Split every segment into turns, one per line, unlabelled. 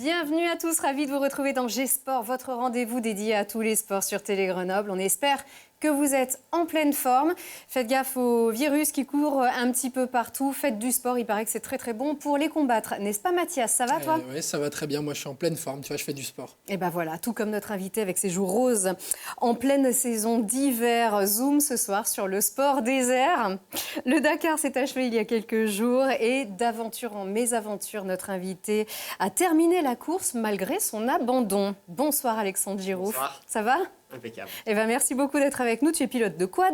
Bienvenue à tous, ravi de vous retrouver dans G-Sport, votre rendez-vous dédié à tous les sports sur Télé Grenoble. On espère que vous êtes en pleine forme. Faites gaffe au virus qui court un petit peu partout. Faites du sport, il paraît que c'est très très bon pour les combattre. N'est-ce pas Mathias? Ça va toi?
Oui, ça va très bien. Moi, je suis en pleine forme. Tu vois, je fais du sport.
Et ben voilà, tout comme notre invité avec ses joues roses en pleine saison d'hiver. Zoom ce soir sur le sport des airs. Le Dakar s'est achevé il y a quelques jours et d'aventure en mésaventure, notre invité a terminé la course malgré son abandon. Bonsoir Alexandre Giroux.
Bonsoir.
Ça va?
Impeccable.
Eh ben, merci beaucoup d'être avec nous. Tu es pilote de quad.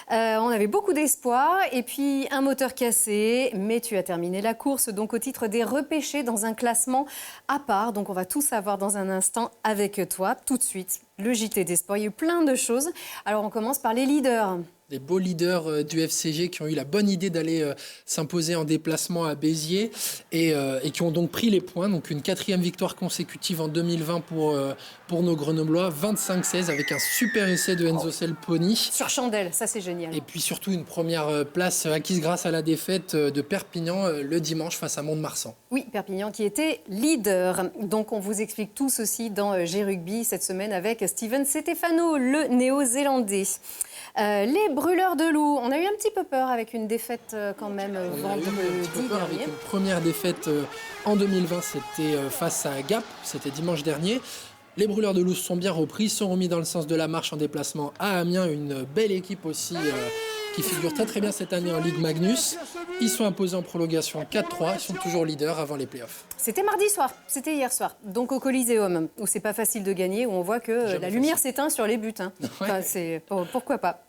On avait beaucoup d'espoir et puis un moteur cassé. Mais tu as terminé la course donc au titre des repêchés dans un classement à part. Donc on va tout savoir dans un instant avec toi. Tout de suite, le JT des sports. Il y a eu plein de choses. Alors on commence par les leaders.
Les beaux leaders du FCG qui ont eu la bonne idée d'aller s'imposer en déplacement à Béziers et qui ont donc pris les points. Donc une 4e victoire consécutive en 2020 pour nos Grenoblois, 25-16 avec un super essai de Enzo Selponi.
Sur Chandelle, ça c'est génial.
Et puis surtout une première place acquise grâce à la défaite de Perpignan le dimanche face à Mont-de-Marsan.
Oui, Perpignan qui était leader. Donc on vous explique tout ceci dans G-Rugby cette semaine avec Steven Stefano, le néo-zélandais. Les brûleurs de loups, on a eu un petit peu peur avec une défaite quand même vendredi dernier.
Avec une première défaite en 2020, c'était face à Gap, c'était dimanche dernier. Les brûleurs de loups sont bien repris, sont remis dans le sens de la marche en déplacement à Amiens, une belle équipe aussi qui figure très très bien cette année en Ligue Magnus. Ils sont imposés en prolongation 4-3, ils sont toujours leaders avant les playoffs.
C'était mardi soir, c'était hier soir, donc au Coliseum, où c'est pas facile de gagner, où on voit que la lumière s'éteint sur les buts. Hein. Enfin, pourquoi pas.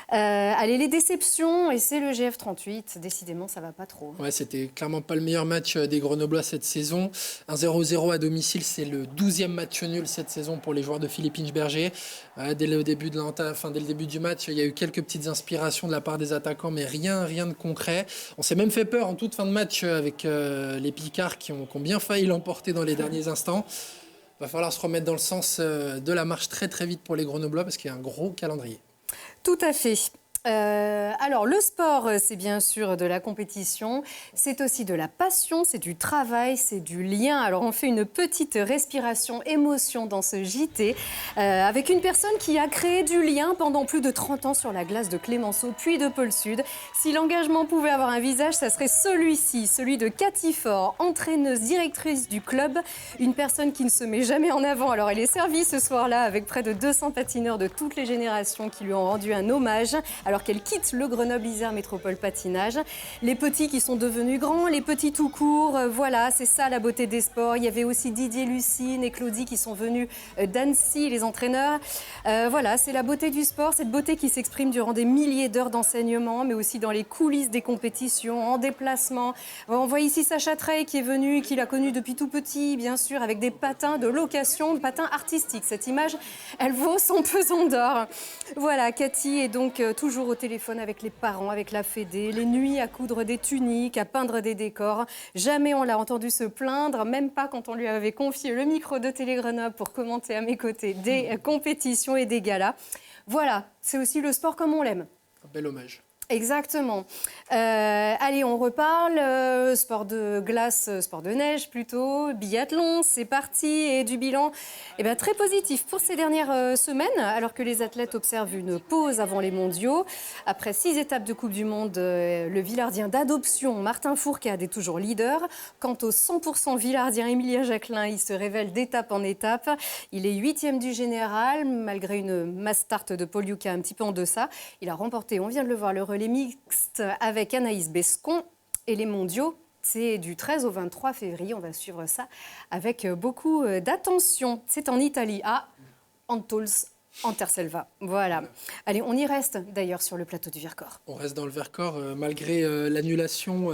Allez, les déceptions, et c'est le GF38, décidément ça va pas trop.
Ouais, c'était clairement pas le meilleur match des Grenoblois cette saison. Un 0-0 à domicile, c'est le 12e match nul cette saison pour les joueurs de Philippe Inchberger. Dès le début du match, il y a eu quelques petites inspirations de la part des attaquants, mais rien de concret. On s'est même fait peur en toute fin de match avec les Picards qui ont bien failli l'emporter dans les derniers instants. Il va falloir se remettre dans le sens de la marche très très vite pour les Grenoblois parce qu'il y a un gros calendrier.
Tout à fait. Alors, le sport, c'est bien sûr de la compétition, c'est aussi de la passion, c'est du travail, c'est du lien. Alors, on fait une petite respiration émotion dans ce JT avec une personne qui a créé du lien pendant plus de 30 ans sur la glace de Clémenceau, puis de Pôle Sud. Si l'engagement pouvait avoir un visage, ça serait celui-ci, celui de Cathy Faure, entraîneuse, directrice du club, une personne qui ne se met jamais en avant. Alors, elle est servie ce soir-là avec près de 200 patineurs de toutes les générations qui lui ont rendu un hommage. Alors qu'elle quitte le Grenoble-Isère Métropole Patinage. Les petits qui sont devenus grands, les petits tout court, voilà, c'est ça la beauté des sports. Il y avait aussi Didier Lucine et Claudie qui sont venus d'Annecy, les entraîneurs. Voilà, c'est la beauté du sport, cette beauté qui s'exprime durant des milliers d'heures d'enseignement, mais aussi dans les coulisses des compétitions, en déplacement. On voit ici Sacha Trey qui est venu, qui l'a connu depuis tout petit, bien sûr, avec des patins de location, patins artistiques. Cette image, elle vaut son pesant d'or. Voilà, Cathy est donc toujours au téléphone avec les parents, avec la fédé, les nuits à coudre des tuniques, à peindre des décors. Jamais on l'a entendu se plaindre, même pas quand on lui avait confié le micro de Télé Grenoble pour commenter à mes côtés des compétitions et des galas. Voilà, c'est aussi le sport comme on l'aime.
Un bel hommage.
Exactement. Allez, on reparle. Sport de glace, sport de neige plutôt. Biathlon, c'est parti. Et du bilan très positif pour ces dernières semaines, alors que les athlètes observent une pause avant les mondiaux. Après 6 étapes de Coupe du Monde, le Villardien d'adoption, Martin Fourcade, est toujours leader. Quant au 100% Villardien, Emilien Jacquelin, il se révèle d'étape en étape. Il est 8e du général, malgré une mass start de Paul Yuka un petit peu en deçà. Il a remporté, on vient de le voir, le relais mixte avec Anaïs Bescon. Et les mondiaux, c'est du 13 au 23 février. On va suivre ça avec beaucoup d'attention. C'est en Italie, à Antols, Anterselva. Voilà. Allez, on y reste d'ailleurs sur le plateau du Vercors.
On reste dans le Vercors malgré l'annulation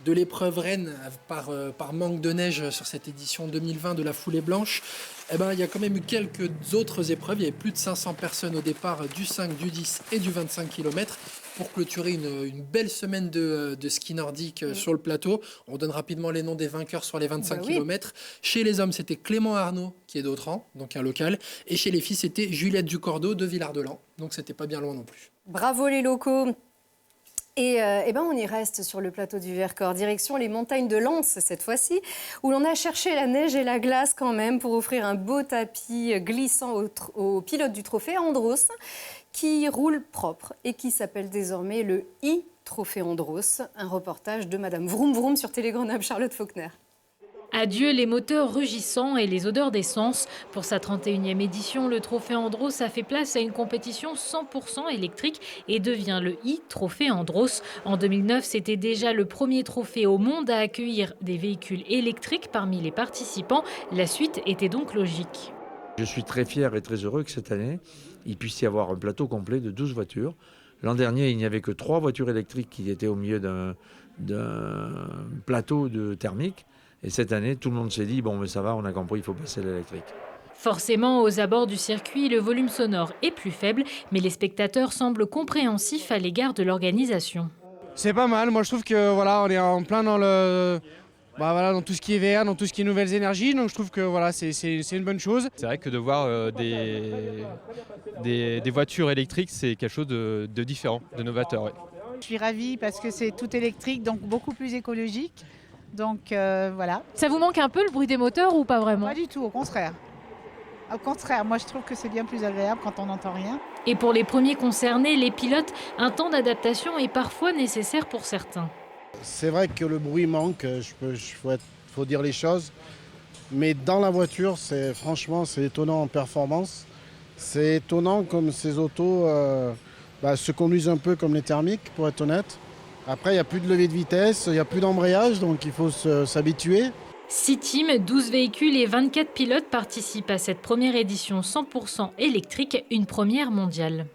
de l'épreuve Rennes par manque de neige sur cette édition 2020 de la foulée blanche. Il y a quand même eu quelques autres épreuves. Il y avait plus de 500 personnes au départ du 5, du 10 et du 25 km pour clôturer une belle semaine de ski nordique sur le plateau. On donne rapidement les noms des vainqueurs sur les 25 km. Chez les hommes, c'était Clément Arnaud, qui est d'Autran, donc un local. Et chez les filles, c'était Juliette Ducordeau de Villard-de-Lans. Donc c'était pas bien loin non plus.
Bravo les locaux. Et ben on y reste sur le plateau du Vercors, direction les montagnes de Lens cette fois-ci, où l'on a cherché la neige et la glace quand même pour offrir un beau tapis glissant au pilote du trophée Andros, qui roule propre et qui s'appelle désormais le Trophée Andros. Un reportage de Madame Vroom Vroom sur Télé Grenoble, Charlotte Faulkner.
Adieu les moteurs rugissants et les odeurs d'essence. Pour sa 31e édition, le Trophée Andros a fait place à une compétition 100% électrique et devient le Trophée Andros. En 2009, c'était déjà le premier trophée au monde à accueillir des véhicules électriques parmi les participants. La suite était donc logique.
Je suis très fier et très heureux que cette année, il puisse y avoir un plateau complet de 12 voitures. L'an dernier, il n'y avait que 3 voitures électriques qui étaient au milieu d'un plateau de thermique. Et cette année, tout le monde s'est dit, bon, mais ça va, on a compris, il faut passer à l'électrique.
Forcément, aux abords du circuit, le volume sonore est plus faible, mais les spectateurs semblent compréhensifs à l'égard de l'organisation.
C'est pas mal, moi je trouve que voilà, on est en plein dans dans tout ce qui est VR, dans tout ce qui est nouvelles énergies, donc je trouve que voilà, c'est une bonne chose.
C'est vrai que de voir des voitures électriques, c'est quelque chose de différent, de novateur. Ouais.
Je suis ravie parce que c'est tout électrique, donc beaucoup plus écologique. Donc voilà.
Ça vous manque un peu le bruit des moteurs ou pas vraiment?
Pas du tout, au contraire. Au contraire, moi je trouve que c'est bien plus agréable quand on n'entend rien.
Et pour les premiers concernés, les pilotes, un temps d'adaptation est parfois nécessaire pour certains.
C'est vrai que le bruit manque, faut dire les choses. Mais dans la voiture, franchement, c'est étonnant en performance. C'est étonnant comme ces autos se conduisent un peu comme les thermiques, pour être honnête. Après, il n'y a plus de levée de vitesse, il n'y a plus d'embrayage, donc il faut s'habituer.
6 teams, 12 véhicules et 24 pilotes participent à cette première édition 100% électrique, une première mondiale.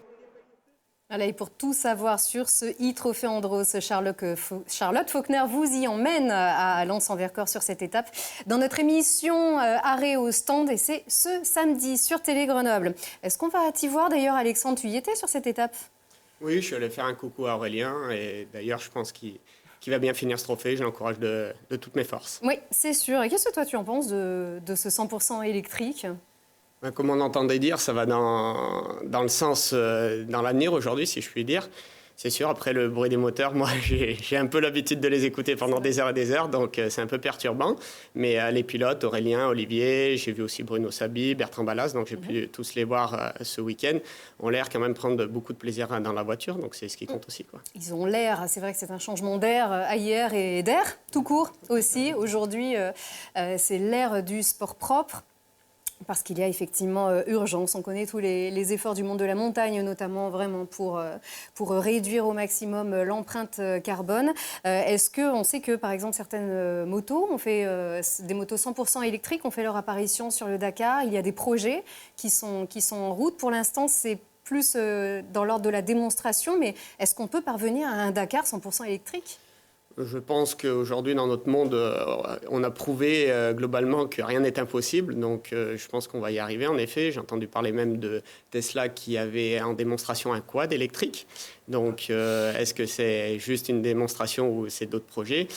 Voilà, et pour tout savoir sur ce Trophée Andros, Charlotte Faulkner vous y emmène à Lens-en-Vercors sur cette étape dans notre émission Arrêt au stand, et c'est ce samedi sur Télé Grenoble. Est-ce qu'on va t'y voir d'ailleurs, Alexandre? Tu y étais sur cette étape?
Oui, je suis allé faire un coucou à Aurélien et d'ailleurs je pense qu'il va bien finir ce trophée, je l'encourage de toutes mes forces.
Oui, c'est sûr. Et qu'est-ce que toi tu en penses de ce 100% électrique?
Comme on entendait dire, ça va dans le sens, dans l'avenir aujourd'hui, si je puis dire. C'est sûr, après le bruit des moteurs, moi j'ai un peu l'habitude de les écouter pendant des heures et des heures, donc c'est un peu perturbant. Mais les pilotes, Aurélien, Olivier, j'ai vu aussi Bruno Sabi, Bertrand Ballas, donc j'ai pu tous les voir ce week-end, ont l'air quand même prendre beaucoup de plaisir dans la voiture, donc c'est ce qui compte aussi, quoi.
Ils ont l'air, c'est vrai que c'est un changement d'air hier et d'air, tout court aussi. Aujourd'hui, c'est l'ère du sport propre. Parce qu'il y a effectivement urgence. On connaît tous les efforts du monde de la montagne, notamment vraiment pour réduire au maximum l'empreinte carbone. Est-ce qu'on sait que, par exemple, certaines motos, des motos 100% électriques, ont fait leur apparition sur le Dakar? Il y a des projets qui sont en route. Pour l'instant, c'est plus dans l'ordre de la démonstration. Mais est-ce qu'on peut parvenir à un Dakar 100% électrique?
Je pense qu'aujourd'hui, dans notre monde, on a prouvé globalement que rien n'est impossible. Donc, je pense qu'on va y arriver, en effet. J'ai entendu parler même de Tesla qui avait en démonstration un quad électrique. Donc, est-ce que c'est juste une démonstration ou c'est d'autres projets?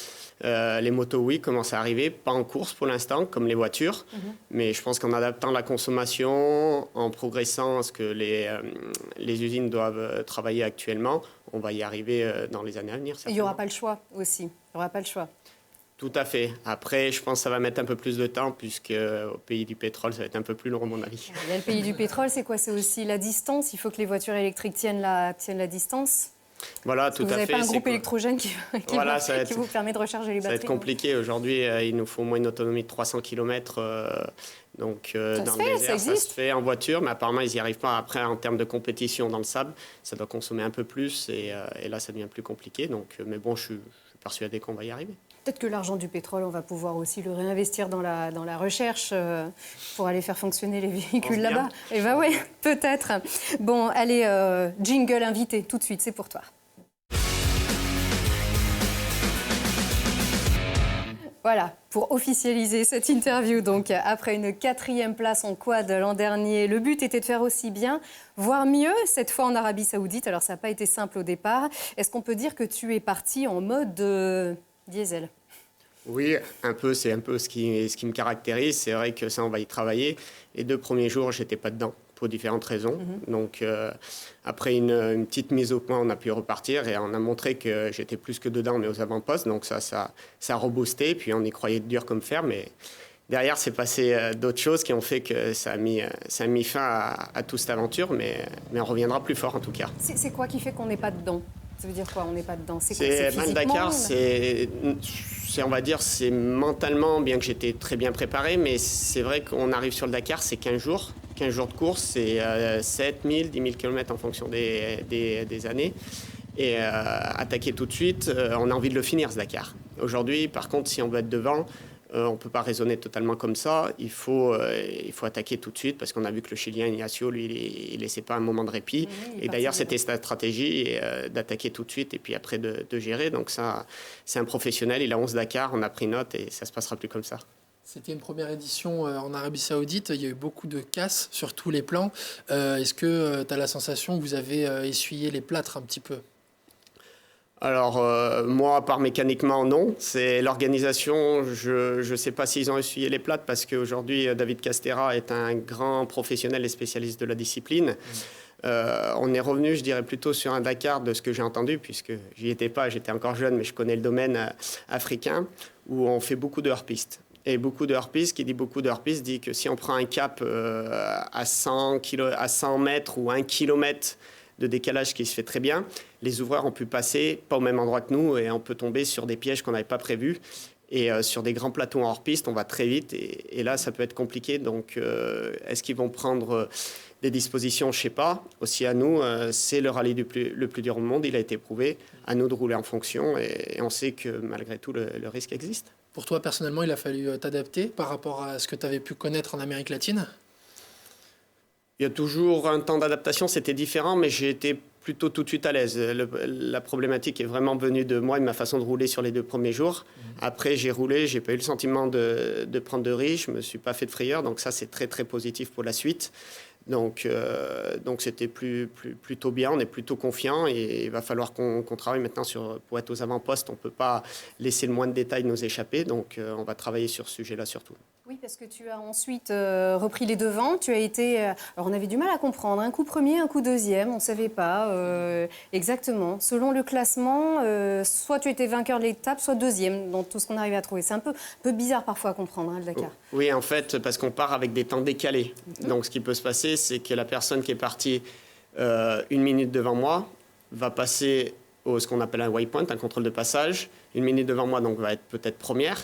Les motos, oui, commencent à arriver. Pas en course pour l'instant, comme les voitures. Mais je pense qu'en adaptant la consommation, en progressant ce que les usines doivent travailler actuellement, on va y arriver dans les années à venir.
Il n'y aura pas le choix aussi. Il n'y aura pas le choix.
Tout à fait. Après, je pense que ça va mettre un peu plus de temps, puisque au pays du pétrole, ça va être un peu plus long, à mon avis.
Il y a le pays du pétrole, c'est quoi? C'est aussi la distance. Il faut que les voitures électriques tiennent la distance.
Voilà, tout à fait.
Vous n'avez pas un groupe électrogène qui vous permet de recharger les batteries?
Ça va être compliqué. Aujourd'hui, il nous faut au moins une autonomie de 300 km. Dans le désert, ça se fait en voiture, mais apparemment, ils n'y arrivent pas. Après, en termes de compétition dans le sable, ça doit consommer un peu plus. Et là, ça devient plus compliqué. Mais bon, je suis persuadé qu'on va y arriver.
Peut-être que l'argent du pétrole, on va pouvoir aussi le réinvestir dans la recherche pour aller faire fonctionner les véhicules là-bas. Eh bien oui, peut-être. Bon, allez, jingle invité, tout de suite, c'est pour toi. Voilà, pour officialiser cette interview, donc après une 4e place en quad l'an dernier, le but était de faire aussi bien, voire mieux, cette fois en Arabie Saoudite. Alors ça n'a pas été simple au départ. Est-ce qu'on peut dire que tu es parti en mode diesel?
Oui, c'est un peu ce qui me caractérise. C'est vrai que ça, on va y travailler. Les 2 premiers jours, j'étais pas dedans. pour différentes raisons. Donc, après une petite mise au point, on a pu repartir et on a montré que j'étais plus que dedans, mais aux avant-postes. Donc, ça a reboosté. Puis, on y croyait dur comme fer, mais derrière, c'est passé d'autres choses qui ont fait que ça a mis fin à toute cette aventure, mais on reviendra plus fort en tout cas.
C'est quoi qui fait qu'on n'est pas dedans? Ça veut dire quoi, on n'est pas dedans?
Le Dakar, on va dire, c'est mentalement, bien que j'étais très bien préparé, mais c'est vrai qu'on arrive sur le Dakar, c'est 15 jours. 15 jours de course, c'est 7 000, 10 000 km en fonction des années. Et attaquer tout de suite, on a envie de le finir, ce Dakar. Aujourd'hui, par contre, si on veut être devant, on ne peut pas raisonner totalement comme ça. Il faut attaquer tout de suite parce qu'on a vu que le Chilien Ignacio, lui, il ne laissait pas un moment de répit. Et d'ailleurs, c'était sa stratégie d'attaquer tout de suite et puis après de gérer. Donc ça, c'est un professionnel. Il a 11 Dakar, on a pris note et ça ne se passera plus comme ça.
C'était une première édition en Arabie Saoudite. Il y a eu beaucoup de casses sur tous les plans. Est-ce que tu as la sensation que vous avez essuyé les plâtres un petit peu ?
Alors, moi, à part mécaniquement, non. C'est l'organisation, je ne sais pas s'ils ont essuyé les plâtres parce qu'aujourd'hui, David Castera est un grand professionnel et spécialiste de la discipline. On est revenu, je dirais, plutôt sur un Dakar de ce que j'ai entendu, puisque j'y étais pas, j'étais encore jeune, mais je connais le domaine africain, où on fait beaucoup de hors-piste. Et beaucoup de hors-piste, qui dit beaucoup de hors-piste, dit que si on prend un cap à 100 mètres ou 1 kilomètre de décalage qui se fait très bien, les ouvreurs ont pu passer pas au même endroit que nous et on peut tomber sur des pièges qu'on n'avait pas prévus. Et sur des grands plateaux en hors-piste, on va très vite et là, ça peut être compliqué. Donc, est-ce qu'ils vont prendre des dispositions? Je ne sais pas. Aussi à nous, c'est le rallye le plus dur au monde. Il a été prouvé. À nous de rouler en fonction et on sait que malgré tout, le risque existe.
Pour toi, personnellement, il a fallu t'adapter par rapport à ce que tu avais pu connaître en Amérique latine?
Il y a toujours un temps d'adaptation, c'était différent, mais j'ai été plutôt tout de suite à l'aise. La problématique est vraiment venue de moi et de ma façon de rouler sur les 2 premiers jours. Après, j'ai roulé, j'ai pas eu le sentiment de prendre de risque, je me suis pas fait de frayeur, donc ça c'est très très positif pour la suite. Donc c'était plutôt bien, on est plutôt confiant et il va falloir qu'on travaille maintenant pour être aux avant-postes. On ne peut pas laisser le moins de détails nous échapper, donc on va travailler sur ce sujet-là surtout.
Oui, parce que tu as ensuite repris les devants. Tu as été... alors, on avait du mal à comprendre. Un coup premier, un coup deuxième. On ne savait pas exactement. Selon le classement, soit tu étais vainqueur de l'étape, soit deuxième dans tout ce qu'on arrivait à trouver. C'est un peu bizarre parfois à comprendre, le Dakar.
Oui, en fait, parce qu'on part avec des temps décalés. Donc, ce qui peut se passer, c'est que la personne qui est partie 1 minute devant moi va passer ce qu'on appelle un waypoint, un contrôle de passage. 1 minute devant moi, donc va être peut-être première.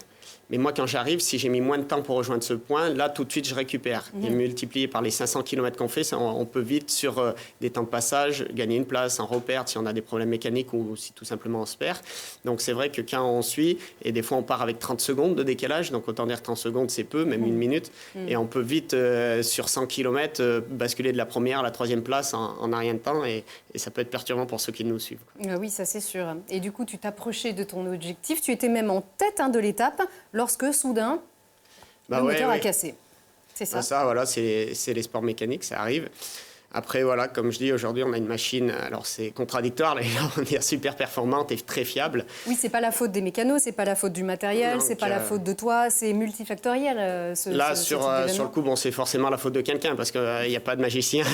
Mais moi, quand j'arrive, si j'ai mis moins de temps pour rejoindre ce point, là, tout de suite, je récupère. Et multiplié par les 500 km qu'on fait, on peut vite, sur des temps de passage, gagner une place, en reperdre si on a des problèmes mécaniques ou si tout simplement on se perd. Donc, c'est vrai que quand on suit, et des fois, on part avec 30 secondes de décalage, donc autant dire 30 secondes, c'est peu, même 1 minute. Et on peut vite, sur 100 km, basculer de la première à la 3e place en un rien de temps. Et ça peut être perturbant pour ceux qui nous suivent.
Oui, ça, c'est sûr. Et du coup, tu t'approchais de ton objectif. Tu étais même en tête de l'étape lorsque, soudain, le moteur a cassé. C'est ça.
Ça, voilà, c'est les sports mécaniques, ça arrive. Après, voilà, comme je dis, aujourd'hui, on a une machine, alors c'est contradictoire, les gens vont dire super performante et très fiable.
Oui, c'est pas la faute des mécanos, c'est pas la faute du matériel, c'est pas la faute de toi, c'est multifactoriel.
Là, sur le coup, bon, c'est forcément la faute de quelqu'un, parce qu'il n'y a pas de magicien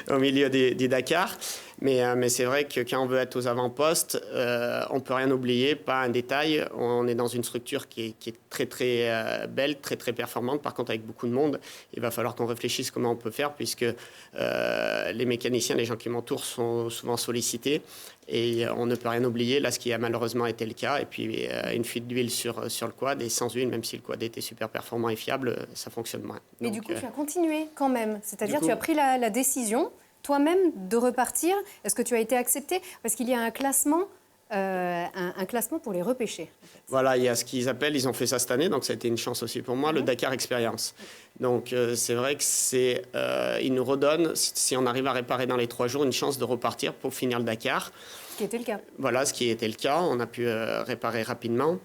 au milieu des Dakar. Mais c'est vrai que quand on veut être aux avant-postes, on ne peut rien oublier, pas un détail. On est dans une structure qui est très, très belle, très, très performante. Par contre, avec beaucoup de monde, il va falloir qu'on réfléchisse comment on peut faire, puisque les mécaniciens, les gens qui m'entourent sont souvent sollicités. Et on ne peut rien oublier, là, ce qui a malheureusement été le cas. Et puis, une fuite d'huile sur le quad. Et sans huile, même si le quad était super performant et fiable, ça fonctionne moins.
Mais donc, du coup, tu as continué quand même. C'est-à-dire, tu as pris la décision toi-même de repartir. Est-ce que tu as été accepté? Parce qu'il y a un classement, un classement pour les repêcher. En fait.
Voilà, il y a ce qu'ils appellent, ils ont fait ça cette année, donc ça a été une chance aussi pour moi, le Dakar Experience. Donc c'est vrai que ils nous redonnent, si on arrive à réparer dans les 3 jours, une chance de repartir pour finir le Dakar.
Ce qui était le cas.
Voilà, ce qui était le cas. On a pu réparer rapidement.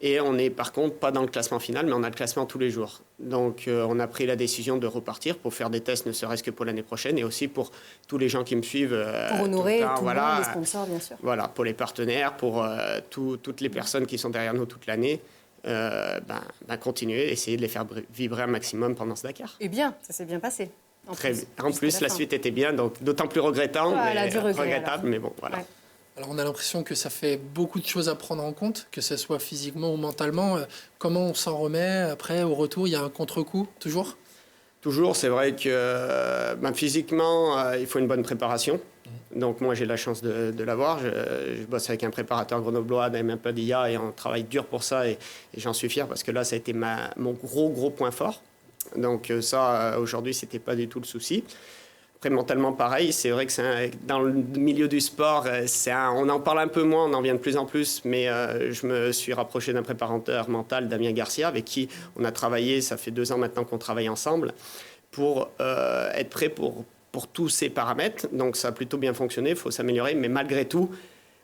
Et on n'est par contre pas dans le classement final, mais on a le classement tous les jours. Donc on a pris la décision de repartir pour faire des tests, ne serait-ce que pour l'année prochaine, et aussi pour tous les gens qui me suivent.
Pour honorer tout le monde, les sponsors, bien sûr.
Voilà, pour les partenaires, pour toutes les personnes qui sont derrière nous toute l'année. Continuer, essayer de les faire vibrer un maximum pendant ce Dakar.
Eh bien, ça s'est bien passé.
En plus, la suite était bien, donc d'autant plus regrettable, mais bon, voilà.
Ouais.
Alors on a l'impression que ça fait beaucoup de choses à prendre en compte, que ce soit physiquement ou mentalement. Comment on s'en remet après, au retour, il y a un contre-coup, toujours?
Toujours, c'est vrai que physiquement, il faut une bonne préparation. Donc moi, j'ai la chance de l'avoir. Je bosse avec un préparateur grenoblois, Damien Padilla, et on travaille dur pour ça. Et j'en suis fier parce que là, ça a été mon gros point fort. Donc ça, aujourd'hui, c'était pas du tout le souci. Après, mentalement, pareil. C'est vrai que dans le milieu du sport, on en parle un peu moins, on en vient de plus en plus. Mais je me suis rapproché d'un préparateur mental, Damien Garcia, avec qui on a travaillé. Ça fait 2 ans maintenant qu'on travaille ensemble pour être prêt pour tous ces paramètres. Donc, ça a plutôt bien fonctionné. Il faut s'améliorer. Mais malgré tout,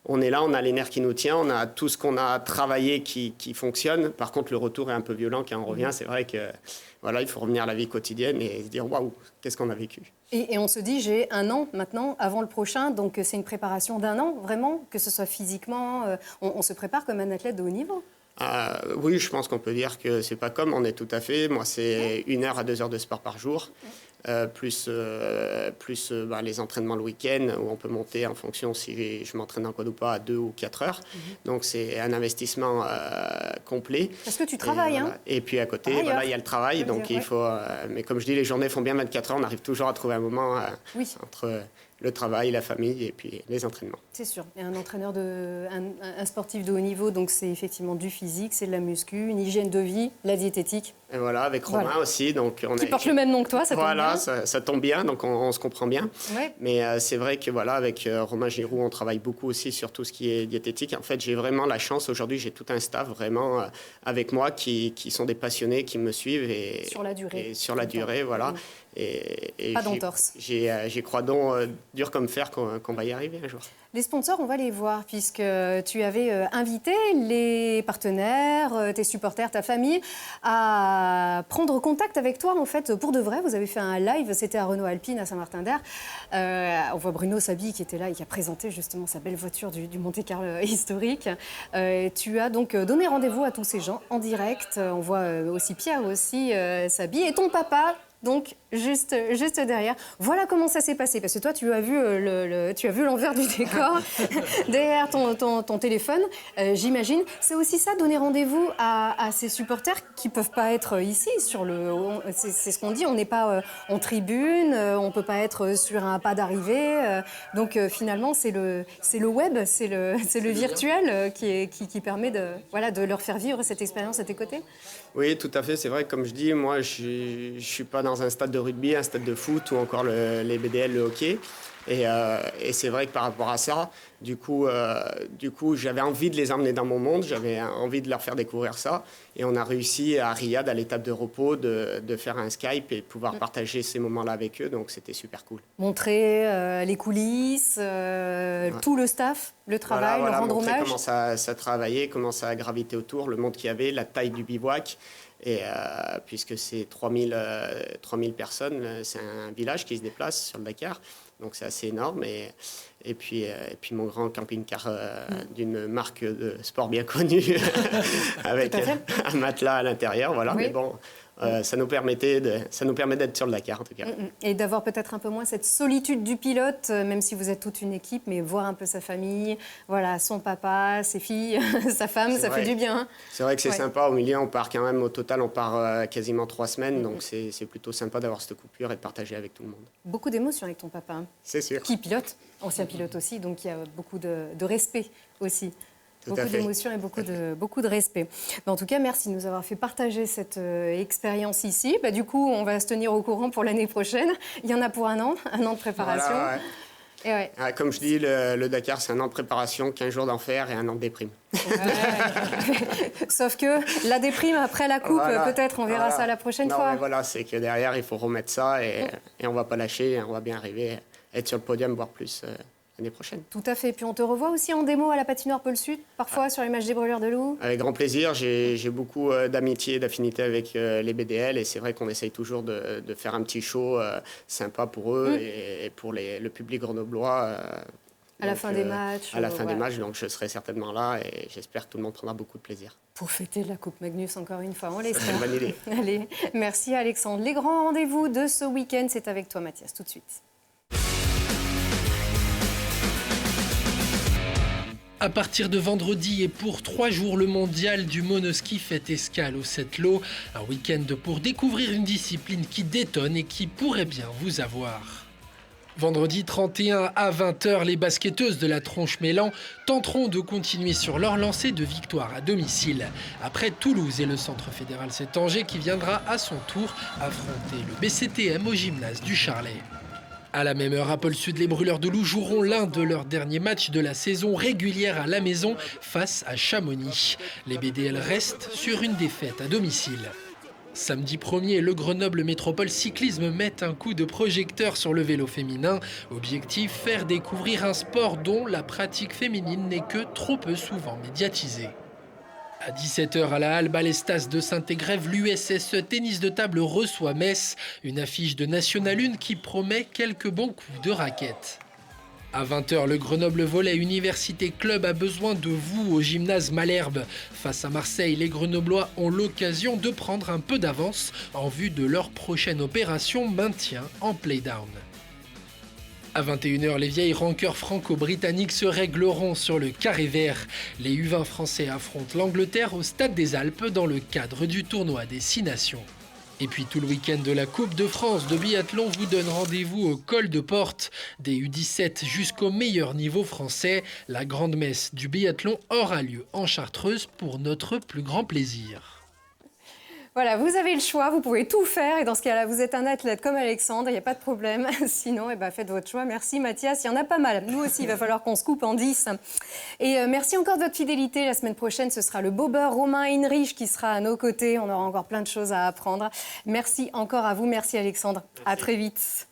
on est là, on a les nerfs qui nous tiennent, on a tout ce qu'on a travaillé qui fonctionne. Par contre, le retour est un peu violent quand on revient. C'est vrai que voilà, il faut revenir à la vie quotidienne et se dire waouh, qu'est-ce qu'on a vécu.
Et on se dit, j'ai 1 an maintenant avant le prochain, donc c'est une préparation d'1 an, vraiment, que ce soit physiquement. On se prépare comme un athlète de haut niveau.
Oui, je pense qu'on peut dire que c'est pas comme, on est tout à fait. Moi, c'est 1 heure à 2 heures de sport par jour. Plus les entraînements le week-end où on peut monter en fonction si je m'entraîne en quad ou pas à 2 ou 4 heures. Donc c'est un investissement complet.
Parce que tu travailles,
Et puis à côté, il y a le travail. Donc il faut. Mais comme je dis, les journées font bien 24 heures. On arrive toujours à trouver un moment entre le travail, la famille et puis les entraînements.
C'est sûr. Et un entraîneur un sportif de haut niveau, donc c'est effectivement du physique, c'est de la muscu, une hygiène de vie, la diététique.
Et voilà, avec Romain aussi. Donc
qui porte le même nom que toi, ça tombe bien.
Ça tombe bien, donc on se comprend bien.
Ouais.
Mais c'est vrai que avec Romain Giroux, on travaille beaucoup aussi sur tout ce qui est diététique. En fait, j'ai vraiment la chance, aujourd'hui, j'ai tout un staff vraiment avec moi qui sont des passionnés, qui me suivent.
Sur la durée.
Et sur la durée, voilà. Et
pas d'entorse.
J'y crois donc dur comme fer qu'on va y arriver un jour.
Les sponsors, on va les voir, puisque tu avais invité les partenaires, tes supporters, ta famille, à prendre contact avec toi, en fait, pour de vrai. Vous avez fait un live, c'était à Renault Alpine, à Saint-Martin-d'Air. On voit Bruno Sabi qui était là et qui a présenté justement sa belle voiture du Monte-Carlo historique. Tu as donc donné rendez-vous à tous ces gens en direct. On voit aussi Pierre, aussi Sabi, et ton papa. Donc, juste derrière. Voilà comment ça s'est passé. Parce que toi, tu as vu l'envers du décor derrière ton téléphone, j'imagine. C'est aussi ça, donner rendez-vous à ces supporters qui ne peuvent pas être ici. C'est ce qu'on dit, on n'est pas en tribune, on ne peut pas être sur un pas d'arrivée. Donc, finalement, c'est le web, c'est le virtuel qui permet de leur faire vivre cette expérience à tes côtés.
Oui, tout à fait. C'est vrai que, comme je dis, moi, je ne suis pas dans un stade de rugby, un stade de foot ou encore les BDL, le hockey. Et c'est vrai que par rapport à ça, du coup, j'avais envie de les emmener dans mon monde, j'avais envie de leur faire découvrir ça. Et on a réussi à Riyad, à l'étape de repos, de faire un Skype et de pouvoir partager ces moments-là avec eux. Donc, c'était super cool.
Montrer les coulisses, tout le staff, le travail, leur rendre hommage.
Comment ça travaillait, comment ça a gravité autour, le monde qu'il y avait, la taille du bivouac. Et puisque c'est 3000 personnes, c'est un village qui se déplace sur le Dakar. Donc c'est assez énorme. Et puis mon grand camping-car d'une marque de sport bien connue avec un matelas à l'intérieur. Voilà. Oui. Mais bon, ça nous permet d'être sur le Dakar en tout cas.
Et d'avoir peut-être un peu moins cette solitude du pilote, même si vous êtes toute une équipe, mais voir un peu sa famille, voilà, son papa, ses filles, sa femme, ça fait du bien.
C'est vrai que c'est sympa. Au milieu, on part quand même, au total, on part quasiment 3 semaines. Donc c'est plutôt sympa d'avoir cette coupure et de partager avec tout le monde.
Beaucoup d'émotions avec ton papa.
C'est sûr.
Qui pilote, ancien pilote aussi, donc il y a beaucoup de respect aussi. Beaucoup d'émotions et beaucoup de respect. Mais en tout cas, merci de nous avoir fait partager cette expérience ici. Du coup, on va se tenir au courant pour l'année prochaine. Il y en a pour un an de préparation.
Voilà, ouais. Et comme je dis, le Dakar, c'est 1 an de préparation, 15 jours d'enfer et 1 an de déprime.
Sauf que la déprime après la coupe, peut-être, on verra ça la prochaine fois.
Mais voilà, c'est que derrière, il faut remettre ça et on ne va pas lâcher. On va bien arriver à être sur le podium, voire plus. L'année prochaine.
Tout à fait. Puis on te revoit aussi en démo à la patinoire Pôle Sud, parfois sur les matchs des Brûleurs de Loup.
Avec grand plaisir. J'ai beaucoup d'amitié et d'affinité avec les BDL et c'est vrai qu'on essaye toujours de faire un petit show sympa pour eux et pour le public grenoblois.
À la fin des matchs.
À la fin des matchs, donc je serai certainement là et j'espère que tout le monde prendra beaucoup de plaisir.
Pour fêter la Coupe Magnus encore une fois, on l'espère.
C'est une bonne idée.
Allez, merci Alexandre. Les grands rendez-vous de ce week-end, c'est avec toi Mathias, tout de suite.
À partir de vendredi et pour 3 jours, le mondial du monoski fait escale au Sept-Lô. Un week-end pour découvrir une discipline qui détonne et qui pourrait bien vous avoir. Vendredi 31 à 20h, les basketteuses de la Tronche-Mélan tenteront de continuer sur leur lancée de victoire à domicile. Après Toulouse et le Centre fédéral Sétanger qui viendra à son tour affronter le BCTM au gymnase du Charlet. À la même heure, à Pôle Sud, les Brûleurs de Loup joueront l'un de leurs derniers matchs de la saison régulière à la maison face à Chamonix. Les BDL restent sur une défaite à domicile. Samedi 1er, le Grenoble Métropole Cyclisme met un coup de projecteur sur le vélo féminin. Objectif, faire découvrir un sport dont la pratique féminine n'est que trop peu souvent médiatisée. À 17h à la Halle Balestas de Saint-Égrève, l'USSE Tennis de table reçoit Metz, une affiche de National 1 qui promet quelques bons coups de raquette. À 20h, le Grenoble Volley Université Club a besoin de vous au gymnase Malherbe. Face à Marseille, les Grenoblois ont l'occasion de prendre un peu d'avance en vue de leur prochaine opération maintien en play-down. À 21h, les vieilles rancœurs franco-britanniques se régleront sur le carré vert. Les U20 français affrontent l'Angleterre au Stade des Alpes dans le cadre du tournoi des 6 nations. Et puis tout le week-end de la Coupe de France de biathlon vous donne rendez-vous au col de Porte. Des U17 jusqu'au meilleur niveau français, la grande messe du biathlon aura lieu en Chartreuse pour notre plus grand plaisir.
Voilà, vous avez le choix, vous pouvez tout faire. Et dans ce cas-là, vous êtes un athlète comme Alexandre, il n'y a pas de problème. Sinon, faites votre choix. Merci Mathias, il y en a pas mal. Nous aussi, il va falloir qu'on se coupe en 10. Et merci encore de votre fidélité. La semaine prochaine, ce sera le bobeur Romain Heinrich qui sera à nos côtés. On aura encore plein de choses à apprendre. Merci encore à vous. Merci Alexandre. Merci. À très vite.